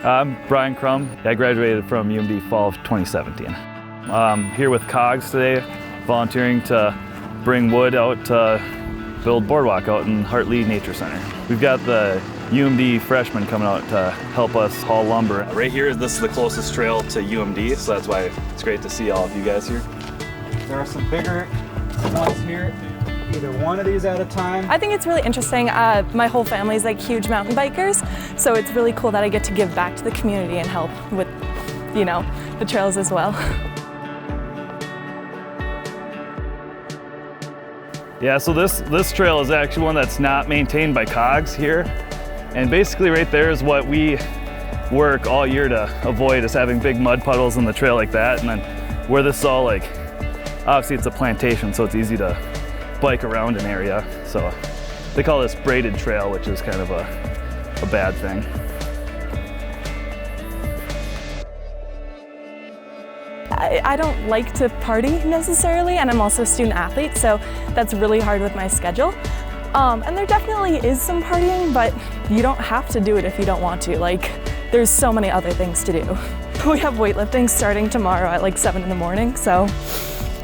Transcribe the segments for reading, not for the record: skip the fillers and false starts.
I'm Brian Crum. I graduated from UMD fall of 2017. I'm here with COGS today, volunteering to bring wood out to build boardwalk out in Hartley Nature Center. We've got the UMD freshmen coming out to help us haul lumber. Right here, this is the closest trail to UMD, so that's why it's great to see all of you guys here. There are some bigger ones here, either one of these at a time. I think it's really interesting. My whole family is like huge mountain bikers, so it's really cool that I get to give back to the community and help with, the trails as well. Yeah, so this trail is actually one that's not maintained by COGS here. And basically right there is what we work all year to avoid, is having big mud puddles in the trail like that. And then where this is all obviously it's a plantation, so it's easy to bike around an area. So they call this braided trail, which is kind of a bad thing. I don't like to party necessarily, and I'm also a student athlete, so that's really hard with my schedule. And there definitely is some partying, but you don't have to do it if you don't want to. There's so many other things to do. We have weightlifting starting tomorrow at 7 in the morning, so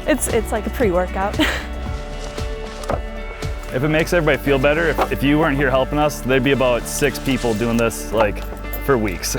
it's like a pre-workout. If it makes everybody feel better, if you weren't here helping us, there'd be about 6 people doing this for weeks.